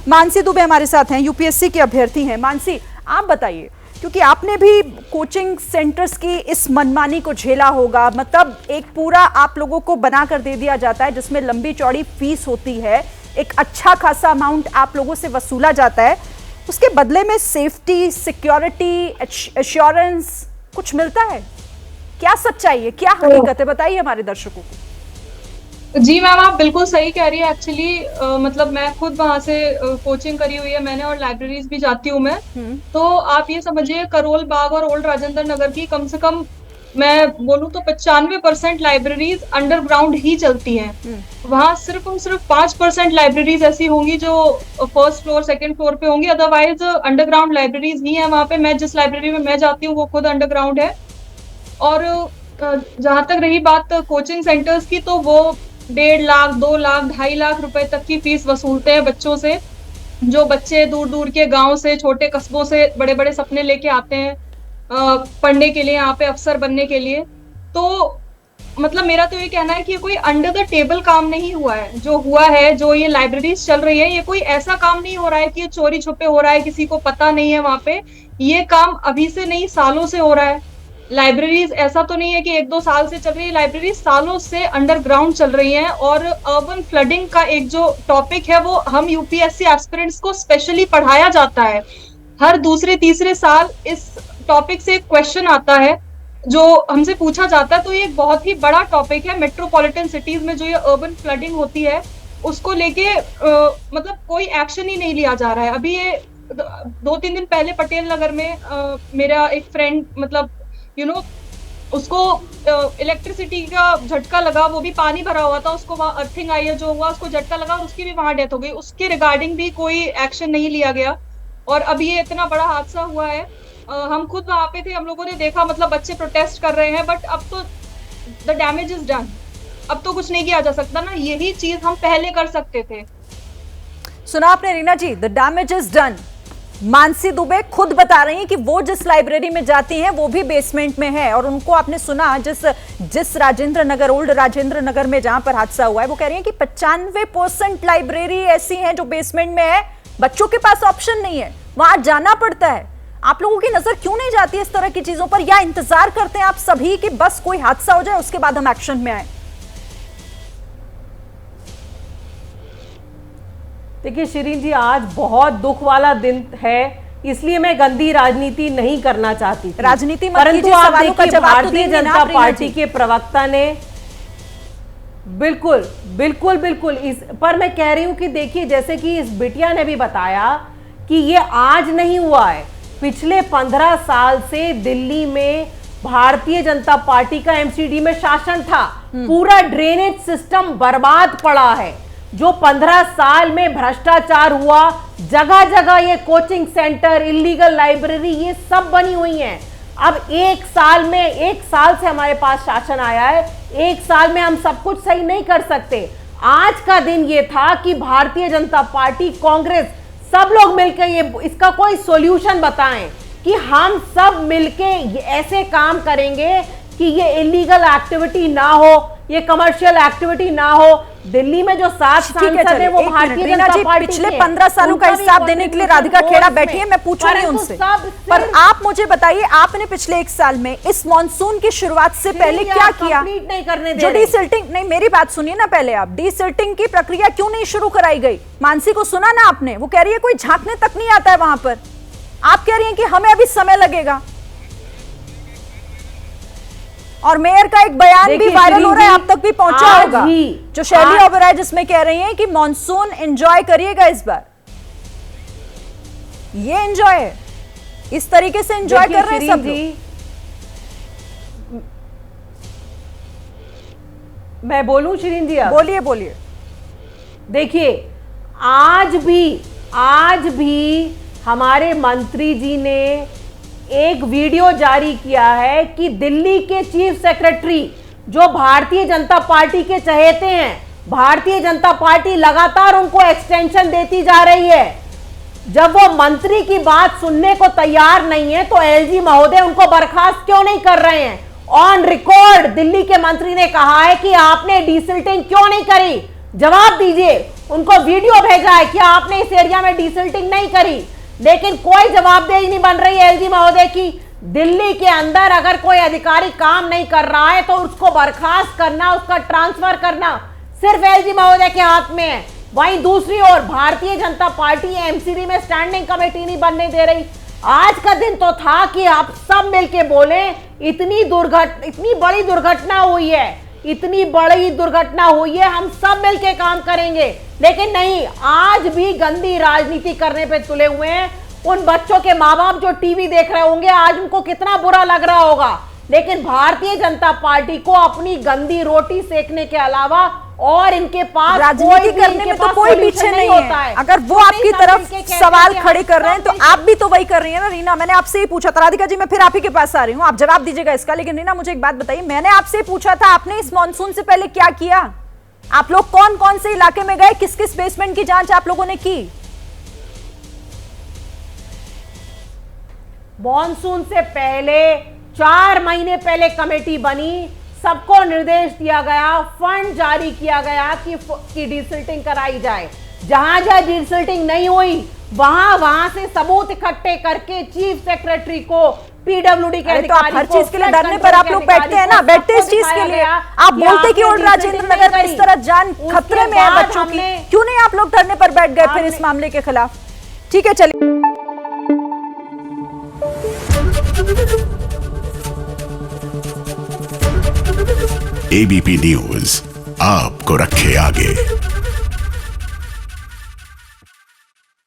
मानसी दुबे हमारे साथ हैं, यूपीएससी के अभ्यर्थी हैं। मानसी, आप बताइए, क्योंकि आपने भी कोचिंग सेंटर्स की इस मनमानी को झेला होगा। मतलब एक पूरा आप लोगों को बना कर दे दिया जाता है जिसमें लंबी चौड़ी फीस होती है, एक अच्छा खासा अमाउंट आप लोगों से वसूला जाता है, उसके बदले में सेफ्टी, सिक्योरिटी, एश्योरेंस कुछ मिलता है? क्या सच्चाई है, क्या हकीकत है, बताइए हमारे दर्शकों को। जी मैम, आप बिल्कुल सही कह रही है। एक्चुअली मतलब मैं खुद वहां से कोचिंग करी हुई है मैंने, और लाइब्रेरीज भी जाती हूँ मैं। तो आप ये समझिए, करोल बाग और ओल्ड राजेंद्र नगर की कम से कम मैं बोलूँ तो 95% लाइब्रेरीज अंडरग्राउंड ही चलती हैं। वहां सिर्फ 5% लाइब्रेरीज ऐसी होंगी जो फर्स्ट फ्लोर सेकंड फ्लोर पे होंगी, अदरवाइज अंडरग्राउंड लाइब्रेरीज ही है वहां पे। मैं जिस लाइब्रेरी में मैं जाती हूँ वो खुद अंडरग्राउंड है। और जहां तक रही बात कोचिंग सेंटर्स की, तो वो 1.5 लाख, 2 लाख, 2.5 लाख रुपए तक की फीस वसूलते हैं बच्चों से। जो बच्चे दूर दूर के गांव से, छोटे कस्बों से बड़े बड़े सपने लेके आते हैं पढ़ने के लिए, यहाँ पे अफसर बनने के लिए। तो मतलब मेरा तो ये कहना है कि ये कोई अंडर द टेबल काम नहीं हुआ है। जो हुआ है, जो ये लाइब्रेरीज चल रही है, ये कोई ऐसा काम नहीं हो रहा है कि ये चोरी छुपे हो रहा है, किसी को पता नहीं है वहां पे। ये काम अभी से नहीं, सालों से हो रहा है। लाइब्रेरीज ऐसा तो नहीं है कि 1-2 साल से चल रही है, लाइब्रेरी सालों से अंडरग्राउंड चल रही है। और अर्बन फ्लडिंग का एक जो टॉपिक है, वो हम यूपीएससी एस्पिरेंट्स को स्पेशली पढ़ाया जाता है। हर दूसरे तीसरे साल इस टॉपिक से एक क्वेश्चन आता है जो हमसे पूछा जाता है। तो ये एक बहुत ही बड़ा टॉपिक है। मेट्रोपॉलिटन सिटीज में जो ये अर्बन फ्लडिंग होती है, उसको लेके मतलब कोई एक्शन ही नहीं लिया जा रहा है। अभी ये 2-3 दिन पहले पटेल नगर में मेरा एक फ्रेंड, मतलब उसको इलेक्ट्रिसिटी का झटका लगा, वो भी पानी भरा हुआ था, उसको वहां अर्थिंग आई है जो हुआ, उसको झटका लगा और उसकी भी वहां डेथ हो गई। उसके रिगार्डिंग भी कोई एक्शन नहीं लिया गया। और अभी ये इतना बड़ा हादसा हुआ है, हम खुद वहां पे थे, हम लोगों ने देखा, मतलब बच्चे प्रोटेस्ट कर रहे हैं, बट अब तो द डैमेज इज डन। अब तो कुछ नहीं किया जा सकता ना, यही चीज हम पहले कर सकते थे। सुना आपने Reena ji, the damage is done. Mansi Dubey खुद बता रही हैं कि वो जिस लाइब्रेरी में जाती हैं वो भी बेसमेंट में है, और उनको आपने सुना जिस राजेंद्र नगर, ओल्ड राजेंद्र नगर में जहां पर हादसा हुआ है, वो कह रही हैं कि 95% लाइब्रेरी ऐसी हैं जो बेसमेंट में है। बच्चों के पास ऑप्शन नहीं है, वहां जाना पड़ता है। आप लोगों की नजर क्यों नहीं जाती इस तरह की चीजों पर, या इंतजार करते हैं आप सभी कि बस कोई हादसा हो जाए उसके बाद हम एक्शन में आए? देखिए शिरीन जी, आज बहुत दुख वाला दिन है, इसलिए मैं गंदी राजनीति नहीं करना चाहती थी। राजनीति मत परंतु कीजिए, आप सवालों का देखिए, जवाब तो भारतीय देंगे ना जनता आप, रीना पार्टी जी। के प्रवक्ता ने बिल्कुल बिल्कुल बिल्कुल इस पर मैं कह रही हूं कि देखिए, जैसे कि इस बिटिया ने भी बताया कि ये आज नहीं हुआ है, पिछले 15 साल से दिल्ली में भारतीय जनता पार्टी का एमसीडी में शासन था। पूरा ड्रेनेज सिस्टम बर्बाद पड़ा है। जो 15 साल में भ्रष्टाचार हुआ, जगह जगह ये कोचिंग सेंटर, इलीगल लाइब्रेरी, ये सब बनी हुई हैं। अब 1 साल से हमारे पास शासन आया है, 1 साल में हम सब कुछ सही नहीं कर सकते। आज का दिन ये था कि भारतीय जनता पार्टी, कांग्रेस, सब लोग मिलकर ये इसका कोई सॉल्यूशन बताएं कि हम सब मिलके ऐसे काम करेंगे कि ये इलीगल एक्टिविटी ना हो, ये कमर्शियल एक्टिविटी ना हो। दिल्ली में जो 7 सांसद है वो भारतीय जनता पार्टी पिछले 15 सालों का हिसाब देने के लिए राधिका खेड़ा बैठी है, मैं पूछूंगी उनसे। पर आप मुझे बताइए, आपने पिछले 1 साल में इस मॉनसून की शुरुआत से पहले क्या किया? नहीं करने दे जो डीसिल्टिंग, नहीं मेरी बात सुनिए ना पहले आप, डीसिल्टिंग की प्रक्रिया क्यों नहीं शुरू कराई गई? मानसी को सुना ना आपने, वो कह रही है कोई झांकने तक नहीं आता है वहां पर। आप कह रही हैं कि हमें अभी समय लगेगा। और मेयर का एक बयान भी वायरल हो रहा है, आप तक भी पहुंचा होगा, जो शैली ओबेरॉय, जिसमें कह रही हैं कि मॉनसून एंजॉय करिएगा इस बार। ये एंजॉय है, इस तरीके से एंजॉय कर रहे हैं सब लोग। मैं बोलूं शिरीन जी? बोलिए बोलिए। देखिए, आज भी हमारे मंत्री जी ने एक वीडियो जारी किया है कि दिल्ली के चीफ सेक्रेटरी, जो भारतीय जनता पार्टी के चहेते हैं, भारतीय जनता पार्टी लगातार उनको एक्सटेंशन देती जा रही है। जब वो मंत्री की बात सुनने को तैयार नहीं है तो एलजी महोदय उनको बर्खास्त क्यों नहीं कर रहे हैं? ऑन रिकॉर्ड दिल्ली के मंत्री ने कहा है कि आपने डीसिल्टिंग क्यों नहीं करी, जवाब दीजिए। उनको वीडियो भेजा है कि आपने इस एरिया में डिसिल्टिंग नहीं करी, लेकिन कोई जवाबदेही नहीं बन रही है एलजी महोदय की। दिल्ली के अंदर अगर कोई अधिकारी काम नहीं कर रहा है तो उसको बर्खास्त करना, उसका ट्रांसफर करना सिर्फ एलजी महोदय के हाथ में है। वहीं दूसरी ओर भारतीय जनता पार्टी एमसीडी में स्टैंडिंग कमेटी नहीं बनने दे रही। आज का दिन तो था कि आप सब मिलके बोले इतनी बड़ी दुर्घटना हुई है, इतनी बड़ी दुर्घटना हुई है, हम सब मिलके काम करेंगे, लेकिन नहीं, आज भी गंदी राजनीति करने पे तुले हुए हैं। उन बच्चों के माँ बाप जो टीवी देख रहे होंगे आज उनको कितना बुरा लग रहा होगा, लेकिन भारतीय जनता पार्टी को अपनी गंदी रोटी सेकने के अलावा और इनके पास राजनीति करने में तो कोई पीछे नहीं होता है। अगर वो आपकी तरफ सवाल खड़े कर रहे हैं तो आप भी तो वही कर रही है ना रीना। मैंने आपसे ही पूछा था, राधिका जी मैं फिर आप ही के पास आ रही हूँ, आप जवाब दीजिएगा इसका, लेकिन रीना मुझे एक बात बताइए, मैंने आपसे पूछा था आपने इस मॉनसून से पहले क्या किया? आप लोग कौन कौन से इलाके में गए, किस किस बेसमेंट की जांच आप लोगों ने की? मॉनसून से पहले 4 महीने पहले कमेटी बनी, सबको निर्देश दिया गया, फंड जारी किया गया कि डिसिल्टिंग कराई जाए। जहां जहां डिसिल्टिंग नहीं हुई वहां से सबूत इकट्ठे करके चीफ सेक्रेटरी को, पीडब्ल्यूडी के अधिकारी को, हर चीज के लिए डरने पर आप लोग बैठते हैं ना, बैठते इस चीज के लिए। आप बोलते कि ओल्ड राजेंद्र नगर में इस तरह जान खतरे में है बच्चों की, क्यों नहीं आप लोग धरने पर बैठ गए फिर इस मामले के खिलाफ? ठीक है चलिए। एबीपी न्यूज आपको रखे आगे।